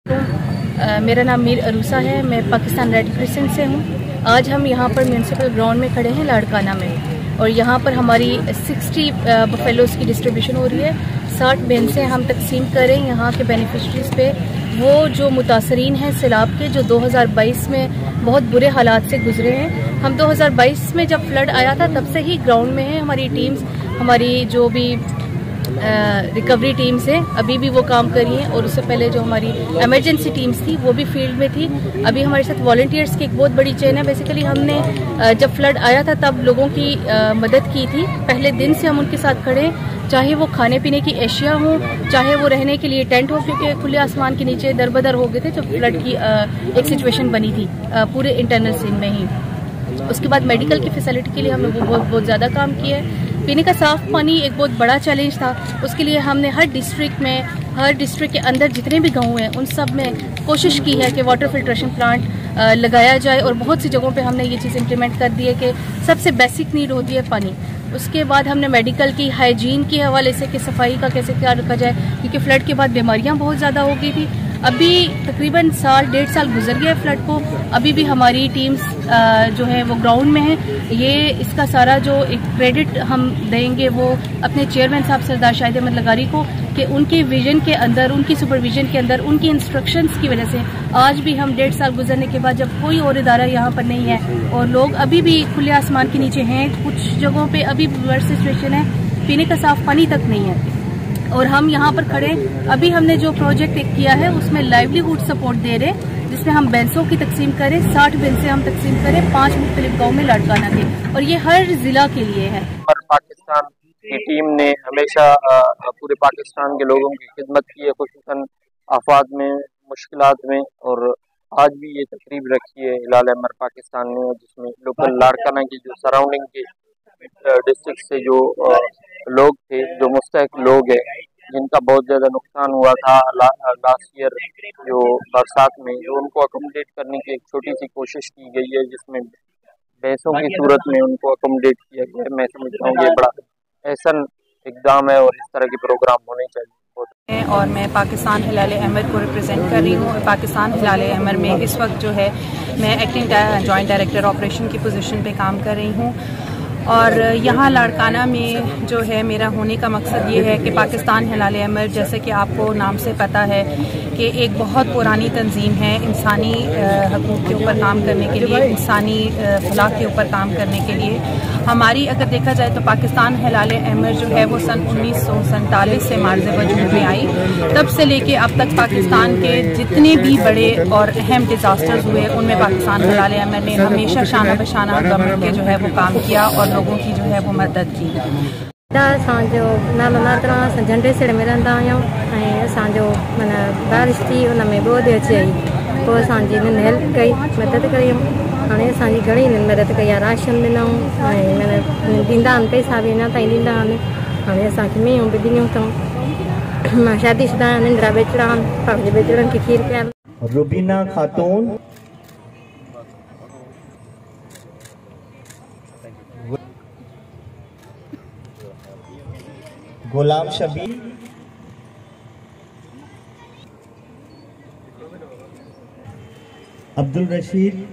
मेरा नाम मीर अरूसा है। मैं पाकिस्तान रेड क्रिसेंट से हूँ। आज हम यहाँ पर म्यूनसिपल ग्राउंड में खड़े हैं लाड़काना में, और यहाँ पर हमारी 60 बफेलोज़ की डिस्ट्रीब्यूशन हो रही है। 60 बेंसें हम तकसीम करें यहाँ के बेनिफिशरीज़ पे, वो जो मुतासरीन हैं सैलाब के, जो 2022 में बहुत बुरे हालात से गुजरे हैं। हम 2022 में जब फ्लड आया था तब से ही ग्राउंड में हैं। हमारी टीम्स, हमारी जो भी रिकवरी टीम्स हैं अभी भी वो काम कर रही हैं, और उससे पहले जो हमारी इमरजेंसी टीम्स थी वो भी फील्ड में थी। अभी हमारे साथ वॉलंटियर्स की एक बहुत बड़ी चेन है। बेसिकली हमने जब फ्लड आया था तब लोगों की मदद की थी। पहले दिन से हम उनके साथ खड़े, चाहे वो खाने पीने की एशिया हो, चाहे वो रहने के लिए टेंट हो, क्योंकि खुले आसमान के नीचे दरबदर हो गए थे जब फ्लड की एक सिचुएशन बनी थी पूरे इंटरनल सीन में ही। उसके बाद मेडिकल की फैसिलिटी के लिए हमने बहुत ज़्यादा काम किया है। पीने का साफ पानी एक बहुत बड़ा चैलेंज था। उसके लिए हमने हर डिस्ट्रिक्ट के अंदर जितने भी गांव हैं उन सब में कोशिश की है कि वाटर फिल्ट्रेशन प्लांट लगाया जाए, और बहुत सी जगहों पे हमने ये चीज़ इम्प्लीमेंट कर दी है कि सबसे बेसिक नीड होती है पानी। उसके बाद हमने मेडिकल की, हाइजीन के हवाले से कि सफाई का कैसे ख्याल रखा जाए, क्योंकि फ्लड के बाद बीमारियाँ बहुत ज़्यादा हो गई थी। अभी तकरीबन डेढ़ साल गुजर गया है फ्लड को। अभी भी हमारी टीम्स जो है वो ग्राउंड में है। ये इसका सारा जो एक क्रेडिट हम देंगे वो अपने चेयरमैन साहब सरदार शाहिद अहमद लगारी को, कि उनके विजन के अंदर, उनकी सुपरविजन के अंदर, उनकी इंस्ट्रक्शंस की वजह से आज भी हम डेढ़ साल गुजरने के बाद, जब कोई और इदारा यहाँ पर नहीं है और लोग अभी भी खुले आसमान के नीचे हैं, कुछ जगहों पे अभी वर्स्ट सिचुएशन है, पीने का साफ पानी तक नहीं है, और हम यहाँ पर खड़े। अभी हमने जो प्रोजेक्ट एक किया है उसमें लाइवलीहुड सपोर्ट दे रहे, जिसमें हम बेंसों की तकसीम करें। 60 बेंसें हम तकसीम करें 5 मुख्तलिफ गाँव में लाड़काना के, और ये हर जिला के लिए है। और पाकिस्तान की टीम ने हमेशा पूरे पाकिस्तान के लोगों की खिदमत की है, खुसूसन आफात में, मुश्किलात में, और आज भी ये तकरीब रखी है हिलाल अहमर पाकिस्तान ने, जिसमें लोकल लाड़काना की जो सराउंडिंग के डिस्ट्रिक्ट से जो लोग थे, जो मुस्तहक लोग हैं, जिनका बहुत ज़्यादा नुकसान हुआ था लास्ट ईयर जो बरसात में, तो उनको अकोमोडेट करने की एक छोटी सी कोशिश की गई है, जिसमें पैसों की सूरत में उनको अकोमोडेट किया गया है। मैं समझता हूँ ये बड़ा एहसन इक़दाम है और इस तरह के प्रोग्राम होने चाहिए। और मैं पाकिस्तान हिलाल अहमर को रिप्रेजेंट कर रही हूँ। पाकिस्तान हिलाल अहमर में इस वक्त जो है मैं एक्टिंग जॉइंट डायरेक्टर ऑपरेशन की पोजीशन पे काम कर रही हूँ, और यहाँ लाड़काना में जो है मेरा होने का मकसद ये है कि पाकिस्तान हिलाल अहमर, जैसे कि आपको नाम से पता है कि एक बहुत पुरानी तंजीम है इंसानी हकूक़ के ऊपर काम करने के लिए, इंसानी फलाह के ऊपर काम करने के लिए। हमारी अगर देखा जाए तो पाकिस्तान हिलाल अहमर जो है वो सन 1947 से मार्ज़ वजूद में आई। तब से लेके अब तक पाकिस्तान के जितने भी बड़े और अहम डिज़ास्टर्स हुए उनमें पाकिस्तान हिलाल अहमर ने हमेशा शाना बशाना गवर्नमेंट के जो है वो काम किया और लोगों की जो है वो मदद की। झंडे सिड़ में रहंदा आहियूं ऐं असांजो माना बारिश थी उन में ॿोॾि अची वई, पोइ असांजी हिननि हेल्प कई, मदद कई। हाणे असांजी घणी हिननि मदद कई आहे, राशन ॾिनऊं ऐं माना ॾींदा आहिनि पैसा बि अञा ताईं ॾींदा आहिनि। हाणे असांखे मेयूं बि ॾिनियूं अथऊं। मां शादीशुदा आहियां, नंढड़ा बेचड़ा आहिनि, पंहिंजे बेचड़नि खे खीर पियाल। रुबीना खातून, गुलाम शबीर, अब्दुल रशीद,